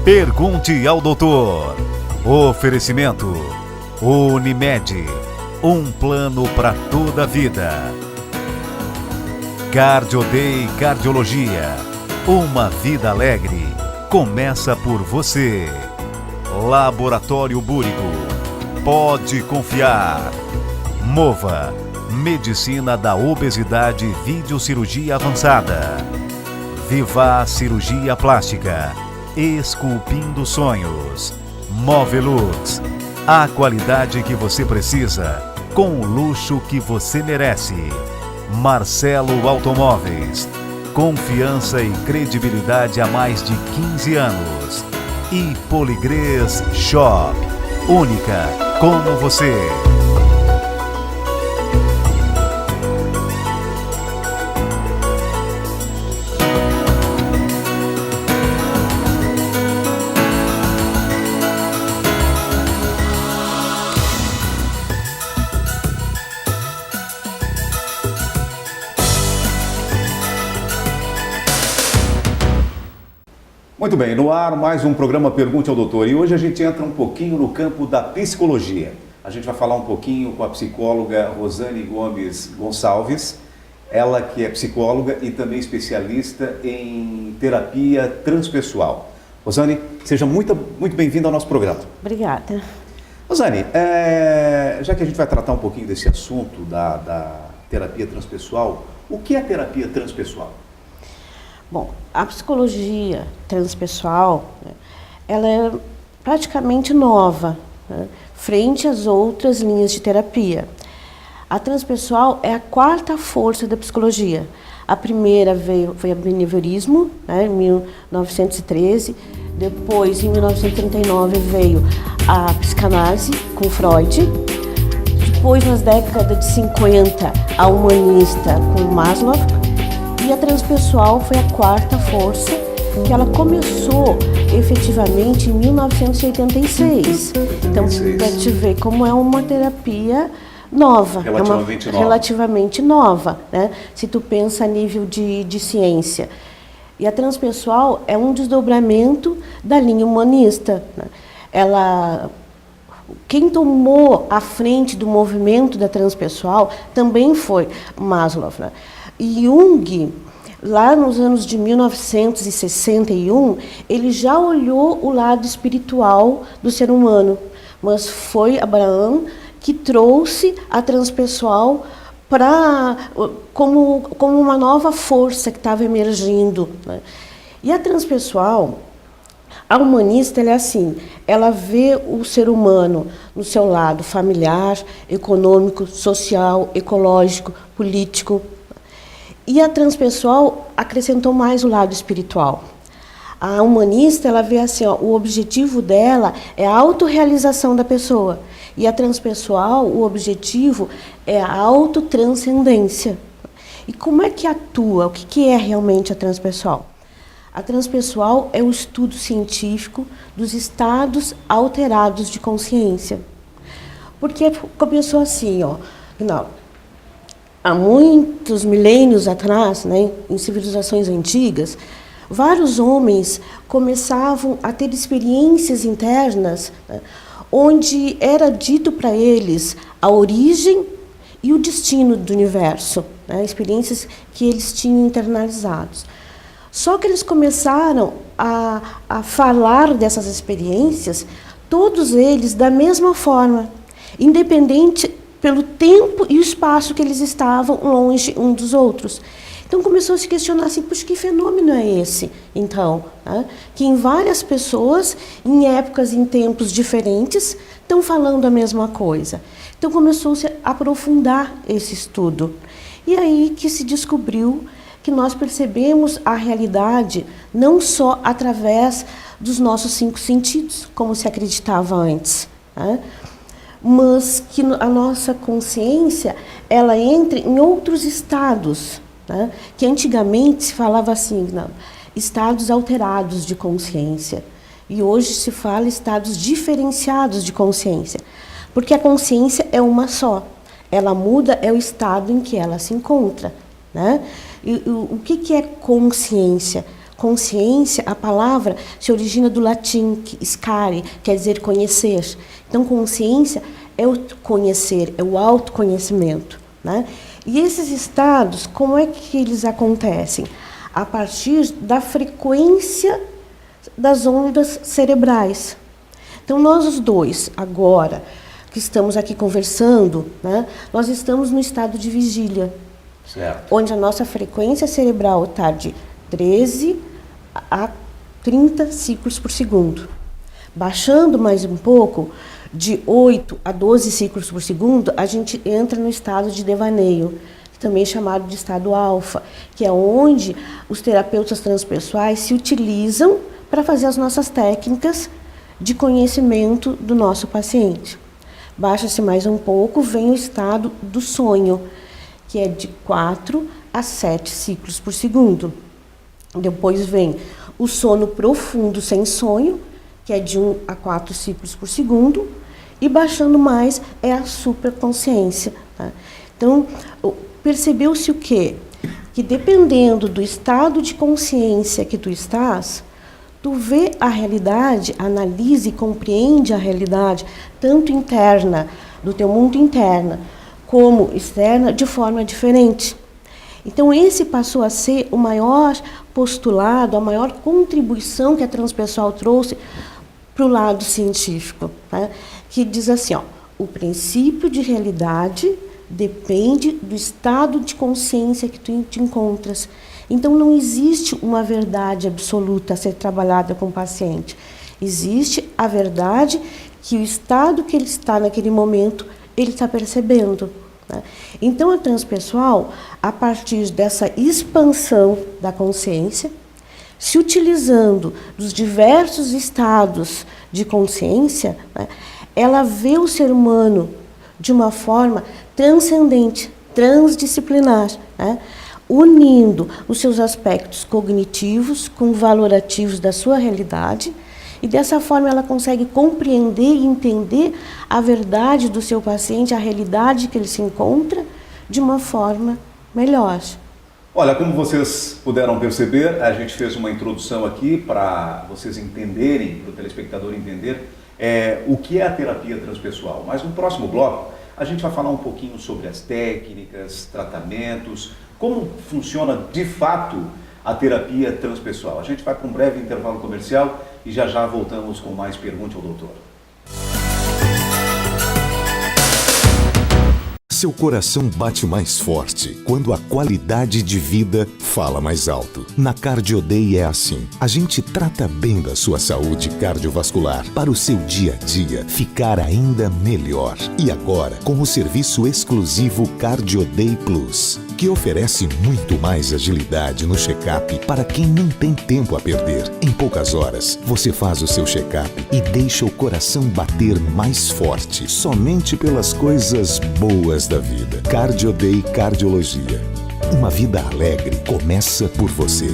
Pergunte ao doutor. Oferecimento Unimed, um plano para toda a vida. Cardio Day Cardiologia, uma vida alegre começa por você. Laboratório Búrigo, pode confiar. Mova, medicina da obesidade e videocirurgia avançada. Viva Cirurgia Plástica, esculpindo sonhos. Movelux, a qualidade que você precisa, com o luxo que você merece. Marcelo Automóveis, confiança e credibilidade há mais de 15 anos. E Poligrês Shop, única como você. Muito bem, no ar mais um programa Pergunte ao Doutor, e hoje a gente entra um pouquinho no campo da psicologia. A gente vai falar um pouquinho com a psicóloga Rosane Gomes Gonçalves, ela que é psicóloga e também especialista em terapia transpessoal. Rosane, seja muito bem-vinda ao nosso programa. Obrigada. Rosane, já que a gente vai tratar um pouquinho desse assunto da terapia transpessoal, o que é terapia transpessoal? Bom, a psicologia transpessoal, ela é praticamente nova, né, frente às outras linhas de terapia. A transpessoal é a quarta força da psicologia. A primeira foi o behaviorismo, né, em 1913. Depois, em 1939, veio a psicanálise com Freud. Depois, nas décadas de 50, a humanista com Maslow. E a transpessoal foi a quarta força, que ela começou efetivamente em 1986. Então, para te ver como é uma terapia nova. Relativamente nova, né? Se tu pensa a nível de ciência. E a transpessoal é um desdobramento da linha humanista, né? Quem tomou a frente do movimento da transpessoal também foi Maslow, né? E Jung, lá nos anos de 1961, ele já olhou o lado espiritual do ser humano, mas foi Abraham que trouxe a transpessoal como uma nova força que estava emergindo, né? E a transpessoal, a humanista, ela é assim, ela vê o ser humano no seu lado familiar, econômico, social, ecológico, político. E a transpessoal acrescentou mais o lado espiritual. A humanista, ela vê assim, o objetivo dela é a autorrealização da pessoa. E a transpessoal, o objetivo é a autotranscendência. E como é que atua? O que é realmente a transpessoal? A transpessoal é o estudo científico dos estados alterados de consciência. Porque começou assim, há muitos milênios atrás, né, em civilizações antigas, vários homens começavam a ter experiências internas, né, onde era dito para eles a origem e o destino do universo, né, experiências que eles tinham internalizados. Só que eles começaram a falar dessas experiências, todos eles da mesma forma, independente pelo tempo e o espaço que eles estavam longe uns dos outros. Então começou a se questionar assim, puxa, que fenômeno é esse? Então, né, que em várias pessoas, em épocas, em tempos diferentes, estão falando a mesma coisa. Então começou-se a aprofundar esse estudo. E aí que se descobriu que nós percebemos a realidade não só através dos nossos 5 sentidos, como se acreditava antes, né? Mas que a nossa consciência, ela entra em outros estados, né? Que antigamente se falava assim, estados alterados de consciência. E hoje se fala estados diferenciados de consciência, porque a consciência é uma só. Ela muda é o estado em que ela se encontra, né? E o que é consciência? Consciência, a palavra se origina do latim, scare, quer dizer conhecer. Então, consciência é o conhecer, é o autoconhecimento, né? E esses estados, como é que eles acontecem? A partir da frequência das ondas cerebrais. Então, nós os dois, agora, que estamos aqui conversando, né, nós estamos no estado de vigília, certo, onde a nossa frequência cerebral está de 13 a 30 ciclos por segundo. Baixando mais um pouco, de 8 a 12 ciclos por segundo, a gente entra no estado de devaneio, também chamado de estado alfa, que é onde os terapeutas transpessoais se utilizam para fazer as nossas técnicas de conhecimento do nosso paciente. Baixa-se mais um pouco, vem o estado do sonho, que é de 4 a 7 ciclos por segundo. Depois vem o sono profundo sem sonho, que é de 1 a 4 ciclos por segundo. E baixando mais é a superconsciência. Tá? Então, percebeu-se o quê? Que dependendo do estado de consciência que tu estás, tu vê a realidade, analisa e compreende a realidade, tanto interna, do teu mundo interna, como externa, de forma diferente. Então, esse passou a ser o maior postulado, a maior contribuição que a Transpessoal trouxe para o lado científico, tá? Que diz assim, ó, o princípio de realidade depende do estado de consciência que tu te encontras. Então, não existe uma verdade absoluta a ser trabalhada com o paciente. Existe a verdade que o estado que ele está naquele momento, ele está percebendo. Né? Então, a Transpessoal, a partir dessa expansão da consciência, se utilizando dos diversos estados de consciência, né, ela vê o ser humano de uma forma transcendente, transdisciplinar, né, unindo os seus aspectos cognitivos com valorativos da sua realidade, e dessa forma ela consegue compreender e entender a verdade do seu paciente, a realidade que ele se encontra, de uma forma melhor. Olha, como vocês puderam perceber, a gente fez uma introdução aqui para vocês entenderem, para o telespectador entender o que é a terapia transpessoal. Mas no próximo bloco, a gente vai falar um pouquinho sobre as técnicas, tratamentos, como funciona de fato a terapia transpessoal. A gente vai para um breve intervalo comercial e já já voltamos com mais Pergunte ao Doutor. Seu coração bate mais forte quando a qualidade de vida fala mais alto. Na Cardio Day é assim. A gente trata bem da sua saúde cardiovascular para o seu dia a dia ficar ainda melhor. E agora, com o serviço exclusivo Cardio Day Plus, que oferece muito mais agilidade no check-up para quem não tem tempo a perder. Em poucas horas, você faz o seu check-up e deixa o coração bater mais forte, somente pelas coisas boas da vida. Cardio Day Cardiologia. Uma vida alegre começa por você.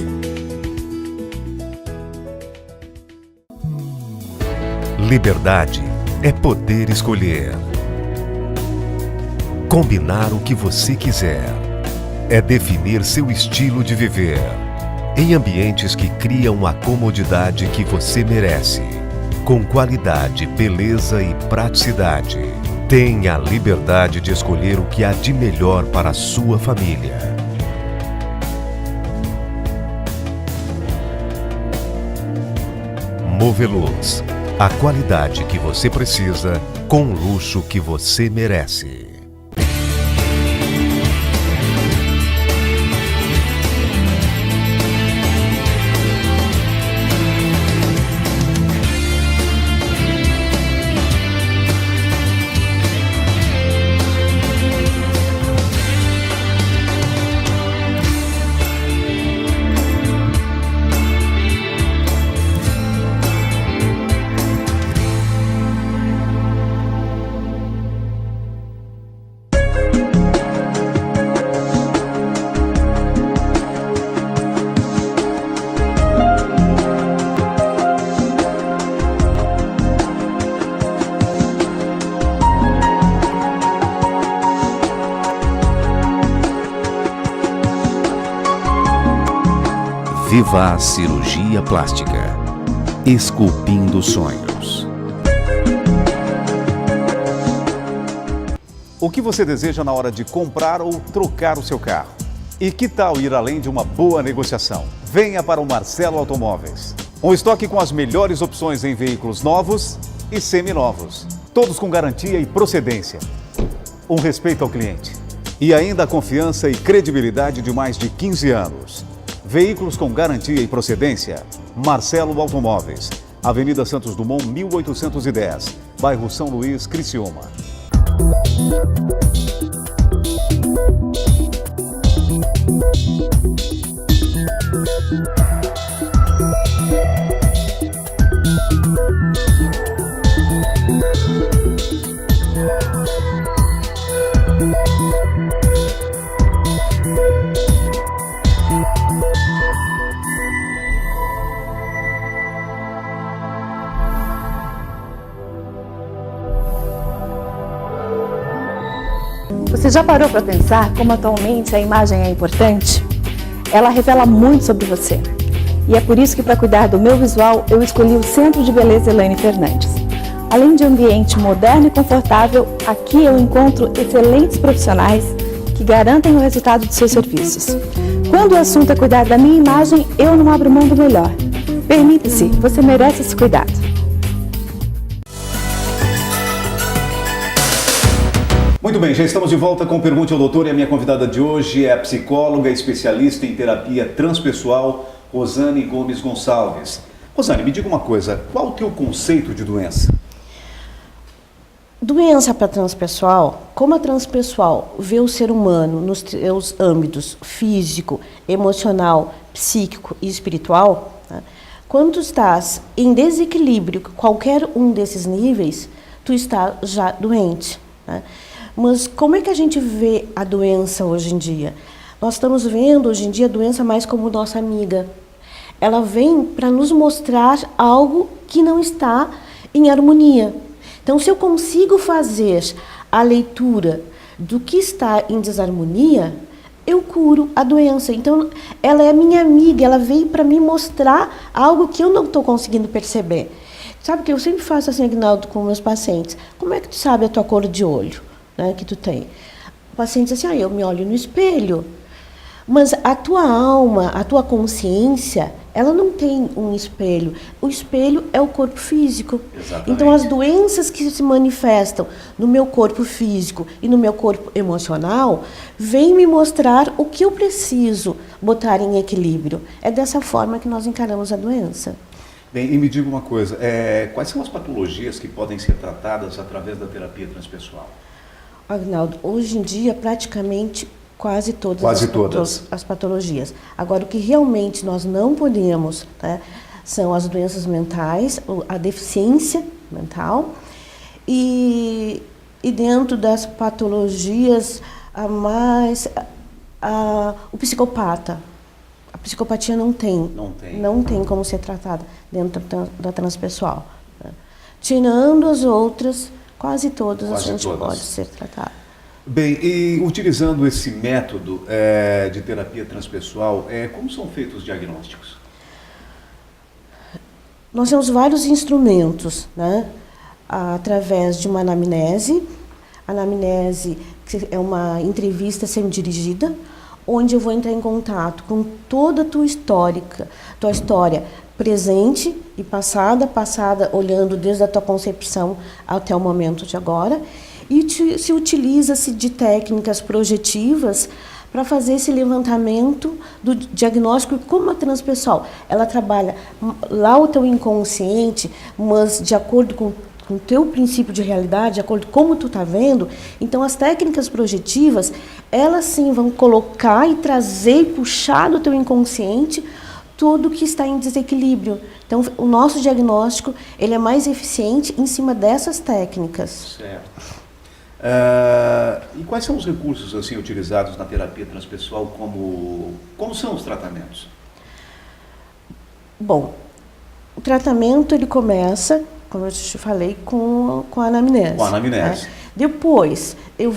Liberdade é poder escolher. Combinar o que você quiser. É definir seu estilo de viver. Em ambientes que criam a comodidade que você merece. Com qualidade, beleza e praticidade. Tenha a liberdade de escolher o que há de melhor para a sua família. Movelux. A qualidade que você precisa, com o luxo que você merece. Vivaz Cirurgia Plástica. Esculpindo sonhos. O que você deseja na hora de comprar ou trocar o seu carro? E que tal ir além de uma boa negociação? Venha para o Marcelo Automóveis. Um estoque com as melhores opções em veículos novos e seminovos. Todos com garantia e procedência. Um respeito ao cliente. E ainda a confiança e credibilidade de mais de 15 anos. Veículos com garantia e procedência. Marcelo Automóveis. Avenida Santos Dumont, 1810. Bairro São Luís, Criciúma. Você já parou para pensar como atualmente a imagem é importante? Ela revela muito sobre você. E é por isso que, para cuidar do meu visual, eu escolhi o Centro de Beleza Elaine Fernandes. Além de um ambiente moderno e confortável, aqui eu encontro excelentes profissionais que garantem o resultado de seus serviços. Quando o assunto é cuidar da minha imagem, eu não abro mão do melhor. Permita-se, você merece esse cuidado. Muito bem, já estamos de volta com Pergunte ao Doutor e a minha convidada de hoje é a psicóloga especialista em terapia transpessoal, Rosane Gomes Gonçalves. Rosane, me diga uma coisa, qual o teu conceito de doença? Doença para transpessoal, como a transpessoal vê o ser humano nos seus âmbitos físico, emocional, psíquico e espiritual, né? Quando tu estás em desequilíbrio, qualquer um desses níveis, tu está já doente, né? Mas como é que a gente vê a doença hoje em dia? Nós estamos vendo hoje em dia a doença mais como nossa amiga. Ela vem para nos mostrar algo que não está em harmonia. Então, se eu consigo fazer a leitura do que está em desarmonia, eu curo a doença. Então, ela é minha amiga, ela veio para me mostrar algo que eu não estou conseguindo perceber. Sabe que eu sempre faço assim, Aguinaldo, com meus pacientes. Como é que tu sabe a tua cor de olho, né, que tu tem? O paciente diz assim, eu me olho no espelho. Mas a tua alma, a tua consciência, ela não tem um espelho. O espelho é o corpo físico. Exatamente. Então, as doenças que se manifestam no meu corpo físico e no meu corpo emocional, vêm me mostrar o que eu preciso botar em equilíbrio. É dessa forma que nós encaramos a doença. Bem, e me diga uma coisa, quais são as patologias que podem ser tratadas através da terapia transpessoal? Agnaldo, hoje em dia, praticamente quase todas as patologias. Agora, o que realmente nós não podemos, né, são as doenças mentais, a deficiência mental e dentro das patologias, o psicopata. A psicopatia não tem como ser tratada dentro da transpessoal, né? Tirando as outras, quase todas a gente pode ser tratada. Bem, e utilizando esse método de terapia transpessoal, como são feitos os diagnósticos? Nós temos vários instrumentos, né? Através de uma anamnese. A anamnese é uma entrevista semi-dirigida, onde eu vou entrar em contato com toda a tua história presente e passada olhando desde a tua concepção até o momento de agora. E se utiliza-se de técnicas projetivas para fazer esse levantamento do diagnóstico. Como a transpessoal, ela trabalha lá o teu inconsciente, mas de acordo com o teu princípio de realidade, de acordo com como tu está vendo. Então, as técnicas projetivas, elas sim vão colocar e trazer e puxar do teu inconsciente tudo que está em desequilíbrio. Então, o nosso diagnóstico, ele é mais eficiente em cima dessas técnicas. Certo. E quais são os recursos assim utilizados na terapia transpessoal? Como são os tratamentos? Bom, o tratamento ele começa, como eu te falei, com a anamnese. Com a anamnese. Né? Depois, eu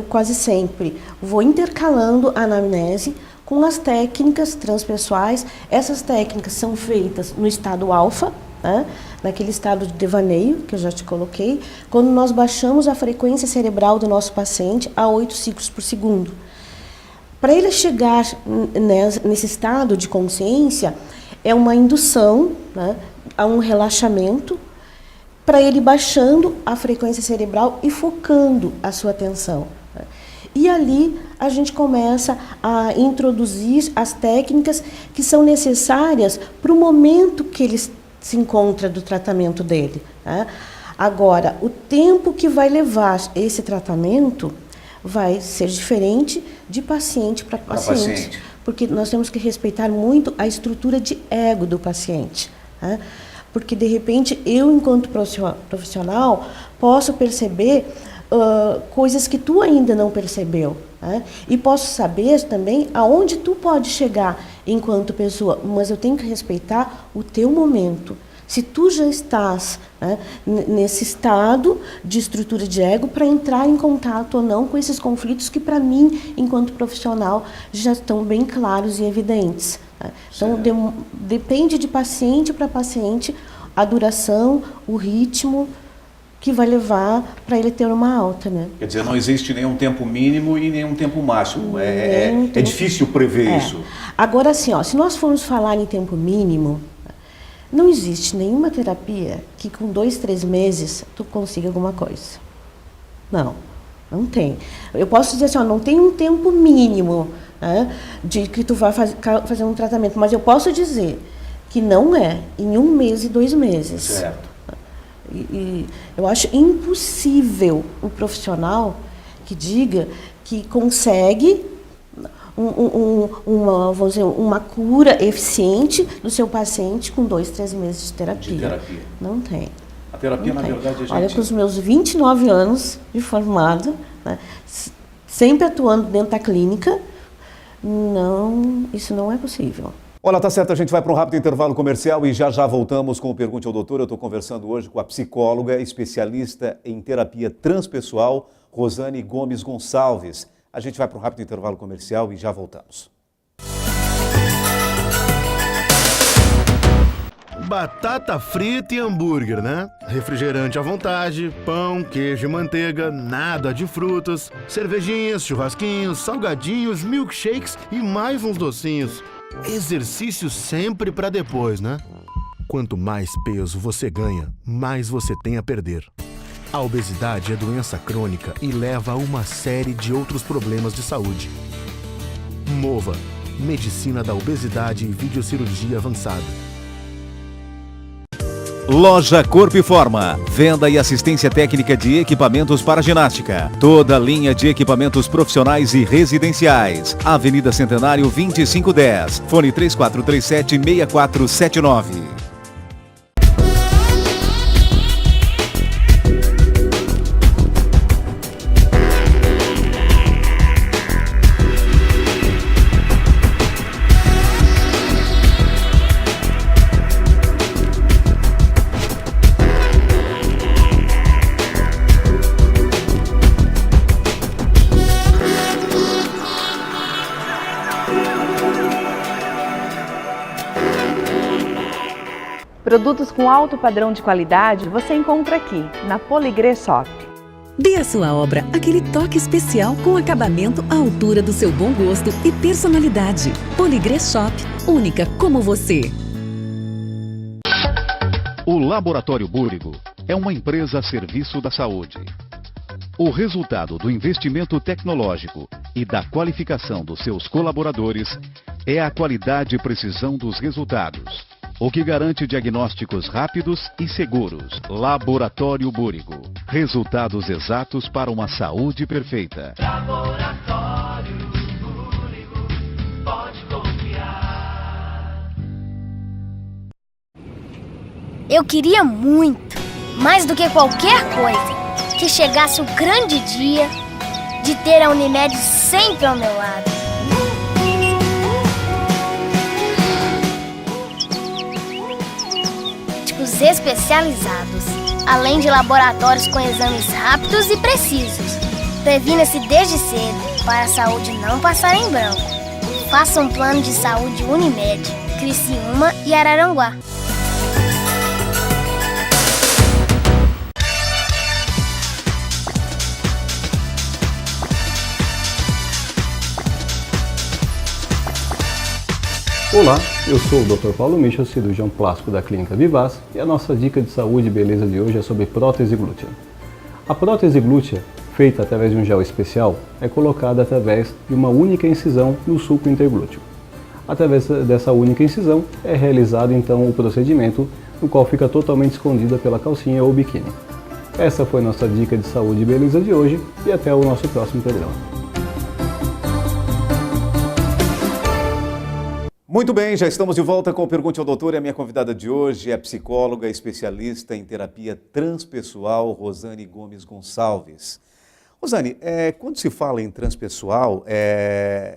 quase sempre vou intercalando a anamnese com as técnicas transpessoais. Essas técnicas são feitas no estado alfa, né? Naquele estado de devaneio que eu já te coloquei, quando nós baixamos a frequência cerebral do nosso paciente a 8 ciclos por segundo. Para ele chegar nesse estado de consciência, é uma indução, né, a um relaxamento, para ele baixando a frequência cerebral e focando a sua atenção. E ali a gente começa a introduzir as técnicas que são necessárias para o momento que ele se encontra do tratamento dele, né? Agora, o tempo que vai levar esse tratamento vai ser diferente de paciente para paciente, porque nós temos que respeitar muito a estrutura de ego do paciente, né? Porque, de repente, eu, enquanto profissional, posso perceber coisas que tu ainda não percebeu, né? E posso saber também aonde tu pode chegar enquanto pessoa, mas eu tenho que respeitar o teu momento. Se tu já estás, né, nesse estado de estrutura de ego, para entrar em contato ou não com esses conflitos que, para mim, enquanto profissional, já estão bem claros e evidentes, né? Então, depende de paciente para paciente a duração, o ritmo que vai levar para ele ter uma alta, né? Quer dizer, não existe nenhum tempo mínimo e nenhum tempo máximo. É difícil prever isso. Agora, assim, ó, se nós formos falar em tempo mínimo, não existe nenhuma terapia que com 2, 3 meses tu consiga alguma coisa. Não tem. Eu posso dizer assim, ó, não tem um tempo mínimo, né, de que tu vai fazer um tratamento, mas eu posso dizer que não é em 1 mês e 2 meses. Certo. E eu acho impossível o profissional que diga que consegue vamos dizer, uma cura eficiente do seu paciente com 2, 3 meses de terapia. Não tem. A terapia, na verdade, a gente... Olha, com os meus 29 anos de formado, né, sempre atuando dentro da clínica, isso não é possível. Olha, tá certo, a gente vai para um rápido intervalo comercial e já voltamos com o Pergunte ao Doutor. Eu estou conversando hoje com a psicóloga, especialista em terapia transpessoal, Rosane Gomes Gonçalves. A gente vai para um rápido intervalo comercial e já voltamos. Batata frita e hambúrguer, né? Refrigerante à vontade, pão, queijo e manteiga, nada de frutas, cervejinhas, churrasquinhos, salgadinhos, milkshakes e mais uns docinhos. Exercício sempre para depois, né? Quanto mais peso você ganha, mais você tem a perder. A obesidade é doença crônica e leva a uma série de outros problemas de saúde. Mova, medicina da obesidade e videocirurgia avançada. Loja Corpo e Forma, venda e assistência técnica de equipamentos para ginástica. Toda linha de equipamentos profissionais e residenciais. Avenida Centenário 2510, fone 3437-6479. Produtos com alto padrão de qualidade você encontra aqui, na Poligré Shop. Dê à sua obra aquele toque especial com acabamento à altura do seu bom gosto e personalidade. Poligré Shop, única como você. O Laboratório Búrigo é uma empresa a serviço da saúde. O resultado do investimento tecnológico e da qualificação dos seus colaboradores é a qualidade e precisão dos resultados, o que garante diagnósticos rápidos e seguros. Laboratório Búrigo. Resultados exatos para uma saúde perfeita. Laboratório Búrigo, pode confiar. Eu queria muito, mais do que qualquer coisa, que chegasse o grande dia de ter a Unimed sempre ao meu lado. Especializados, além de laboratórios com exames rápidos e precisos. Previna-se desde cedo para a saúde não passar em branco. Faça um plano de saúde Unimed, Criciúma e Araranguá. Olá, eu sou o Dr. Paulo Michel, cirurgião plástico da Clínica Vivaz, e a nossa dica de saúde e beleza de hoje é sobre prótese glútea. A prótese glútea, feita através de um gel especial, é colocada através de uma única incisão no sulco interglúteo. Através dessa única incisão é realizado então o procedimento, no qual fica totalmente escondida pela calcinha ou biquíni. Essa foi nossa dica de saúde e beleza de hoje, e até o nosso próximo programa. Muito bem, já estamos de volta com o Pergunte ao Doutor e a minha convidada de hoje é a psicóloga especialista em terapia transpessoal, Rosane Gomes Gonçalves. Rosane, quando se fala em transpessoal,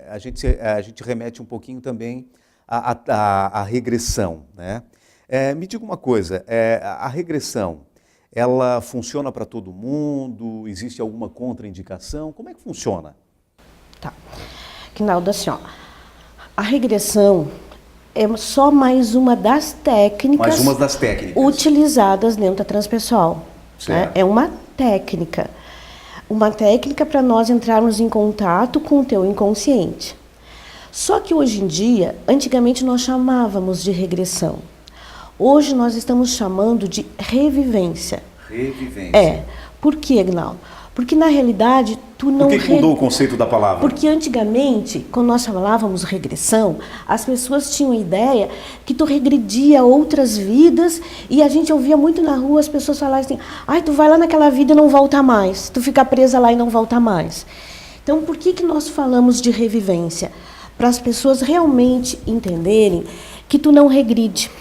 a gente remete um pouquinho também à regressão, né? Me diga uma coisa, a regressão, ela funciona para todo mundo? Existe alguma contraindicação? Como é que funciona? Tá. Quinalda, assim, ó. A regressão é só mais uma das técnicas, utilizadas dentro da transpessoal. Né? É uma técnica para nós entrarmos em contato com o teu inconsciente. Só que hoje em dia, antigamente nós chamávamos de regressão. Hoje nós estamos chamando de revivência. Revivência. Por quê, Agnaldo? Porque na realidade tu não... Por que mudou o conceito da palavra? Porque antigamente, quando nós falávamos regressão, as pessoas tinham a ideia que tu regredia a outras vidas, e a gente ouvia muito na rua as pessoas falarem assim: ai, tu vai lá naquela vida e não volta mais, tu fica presa lá e não volta mais. Então, por que nós falamos de revivência? Para as pessoas realmente entenderem que tu não regride,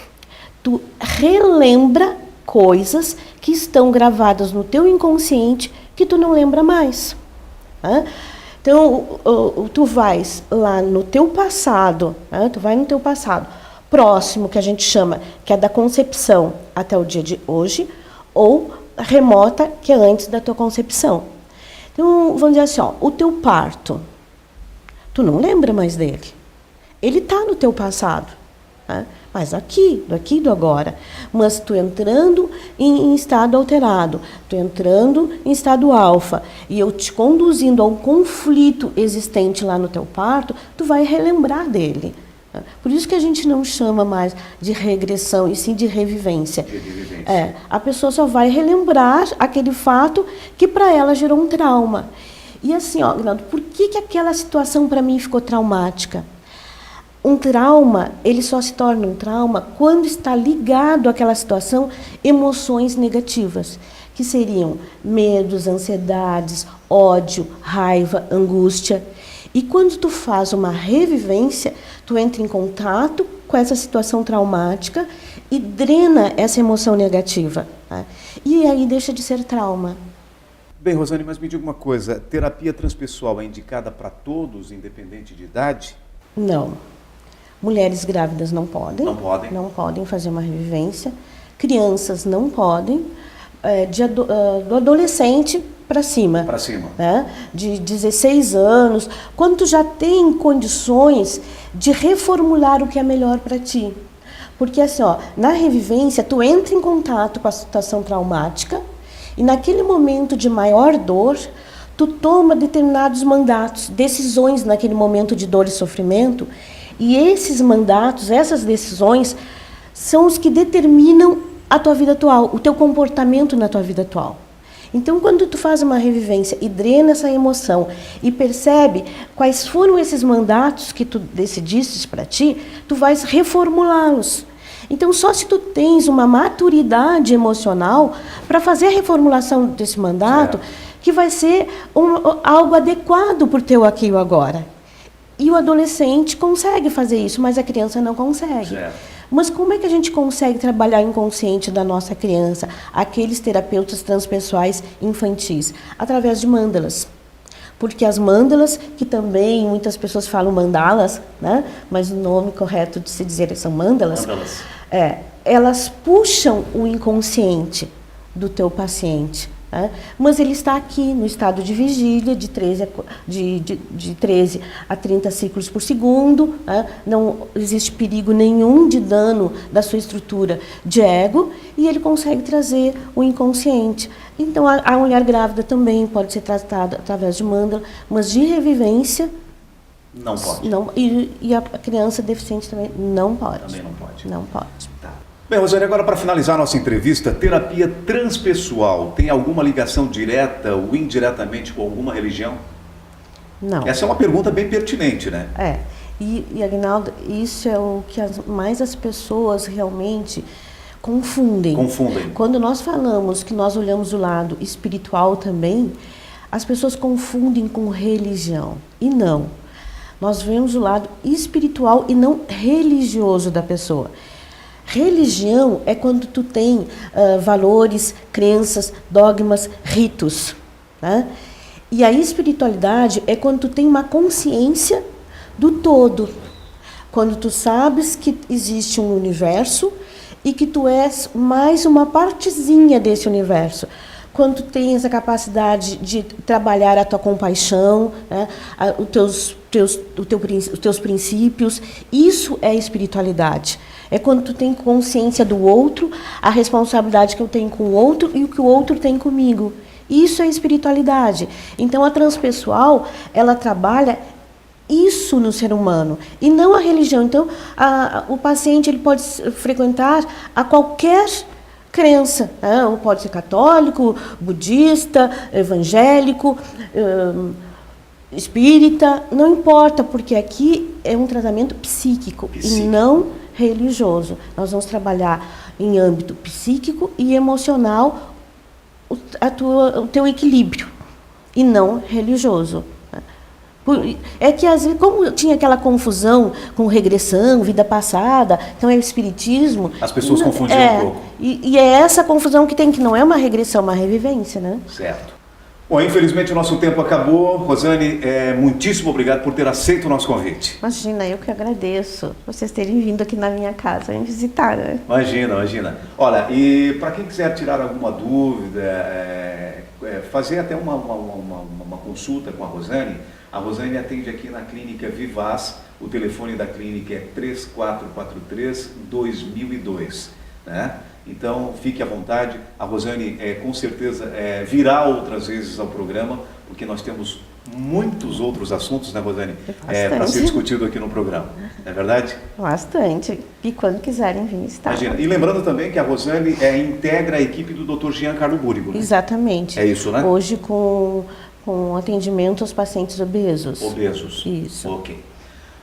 tu relembra coisas que estão gravadas no teu inconsciente que tu não lembra mais. Né? Então, tu vais lá no teu passado, né? Tu vai no teu passado próximo, que a gente chama, que é da concepção até o dia de hoje, ou remota, que é antes da tua concepção. Então, vamos dizer assim, ó, o teu parto, tu não lembra mais dele. Ele está no teu passado. Né? Mas aqui do agora. Mas tu entrando em estado alterado, tu entrando em estado alfa, e eu te conduzindo a um conflito existente lá no teu parto, tu vai relembrar dele. Por isso que a gente não chama mais de regressão, e sim de revivência. A pessoa só vai relembrar aquele fato que para ela gerou um trauma. E assim, ó, Rinaldo, por que aquela situação para mim ficou traumática? Um trauma, ele só se torna um trauma quando está ligado àquela situação emoções negativas, que seriam medos, ansiedades, ódio, raiva, angústia. E quando tu faz uma revivência, tu entra em contato com essa situação traumática e drena essa emoção negativa. Tá? E aí deixa de ser trauma. Bem, Rosane, mas me diga uma coisa, terapia transpessoal é indicada para todos, independente de idade? Não. Mulheres grávidas não podem. Não podem? Não podem fazer uma revivência. Crianças não podem. Do adolescente para cima. Para cima. Né? De 16 anos. Quando tu já tem condições de reformular o que é melhor para ti. Porque assim, ó, na revivência, tu entra em contato com a situação traumática e naquele momento de maior dor, tu toma determinados mandatos, decisões naquele momento de dor e sofrimento. E esses mandatos, essas decisões, são os que determinam a tua vida atual, o teu comportamento na tua vida atual. Então, quando tu faz uma revivência e drena essa emoção e percebe quais foram esses mandatos que tu decidiste para ti, tu vais reformulá-los. Então, só se tu tens uma maturidade emocional para fazer a reformulação desse mandato, que vai ser algo adequado para o teu aqui e o agora. E o adolescente consegue fazer isso, mas a criança não consegue. Mas como é que a gente consegue trabalhar o inconsciente da nossa criança, aqueles terapeutas transpessoais infantis? Através de mandalas. Porque as mandalas, que também muitas pessoas falam mandalas, né? Mas o nome correto de se dizer são mandalas. Elas puxam o inconsciente do teu paciente. né? Mas ele está aqui no estado de vigília, de 13 a 30 ciclos por segundo, né? Não existe perigo nenhum de dano da sua estrutura de ego, e ele consegue trazer o inconsciente. Então, a mulher grávida também pode ser tratada através de mândala, mas de revivência... Não pode. Não, e a criança deficiente também não pode. Também não pode. Não pode. Tá. Bem, Rosane, agora para finalizar a nossa entrevista, terapia transpessoal tem alguma ligação direta ou indiretamente com alguma religião? Não. Essa é uma pergunta bem pertinente, né? E Aguinaldo, isso é o que mais as pessoas realmente confundem. Quando nós falamos que nós olhamos o lado espiritual também, as pessoas confundem com religião. E não. Nós vemos o lado espiritual e não religioso da pessoa. Religião é quando tu tem valores, crenças, dogmas, ritos, né? E a espiritualidade é quando tu tem uma consciência do todo. Quando tu sabes que existe um universo e que tu és mais uma partezinha desse universo. Quando tu tens a capacidade de trabalhar a tua compaixão, né? Os teus princípios, isso é espiritualidade. É quando tu tem consciência do outro, a responsabilidade que eu tenho com o outro e o que o outro tem comigo. Isso é espiritualidade. Então, a transpessoal, ela trabalha isso no ser humano e não a religião. Então, o paciente ele pode frequentar a qualquer crença, né? Ou pode ser católico, budista, evangélico, espírita, não importa, porque aqui é um tratamento psíquico. E não religioso. Nós vamos trabalhar em âmbito psíquico e emocional o teu equilíbrio, e não religioso. É que, às vezes, como tinha aquela confusão com regressão, vida passada, então é o espiritismo... As pessoas confundiam um pouco. E é essa confusão que tem, que não é uma regressão, é uma revivência, né? Certo. Bom, infelizmente o nosso tempo acabou. Rosane, muitíssimo obrigado por ter aceito o nosso convite. Imagina, eu que agradeço vocês terem vindo aqui na minha casa me visitar, né? Imagina. Olha, e para quem quiser tirar alguma dúvida, fazer até uma consulta com a Rosane atende aqui na Clínica Vivaz. O telefone da clínica é 3443-2002, né? Então, fique à vontade. A Rosane, com certeza, virá outras vezes ao programa, porque nós temos muitos outros assuntos, né, Rosane? Para ser discutido aqui no programa. Não é verdade? Bastante. E quando quiserem vir estar. Imagina. E lembrando também que a Rosane integra a equipe do Dr. Giancarlo Búrigo, né? Exatamente. É isso, né? Hoje com atendimento aos pacientes obesos. Obesos. Isso. Ok.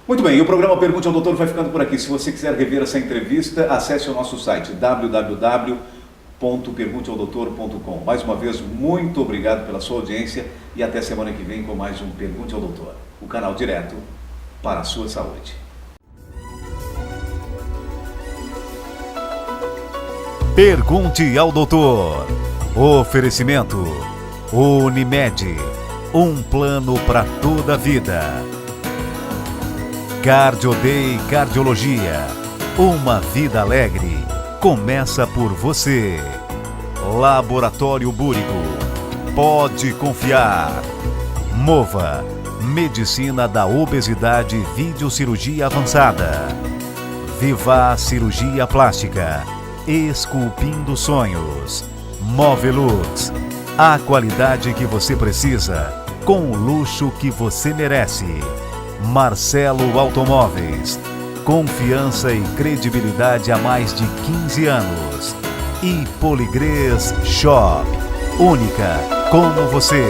Muito bem, e o programa Pergunte ao Doutor vai ficando por aqui. Se você quiser rever essa entrevista, acesse o nosso site www.pergunteaodoutor.com. Mais uma vez, muito obrigado pela sua audiência e até semana que vem com mais um Pergunte ao Doutor, o canal direto para a sua saúde. Pergunte ao Doutor. Oferecimento Unimed, um plano para toda a vida. Cardio Day Cardiologia, uma vida alegre, começa por você. Laboratório Búrigo, pode confiar. Mova, medicina da obesidade, videocirurgia avançada. Vivaz Cirurgia Plástica, esculpindo sonhos. Movelux, a qualidade que você precisa, com o luxo que você merece. Marcelo Automóveis, confiança e credibilidade há mais de 15 anos. E Poligrês Shop, única como você.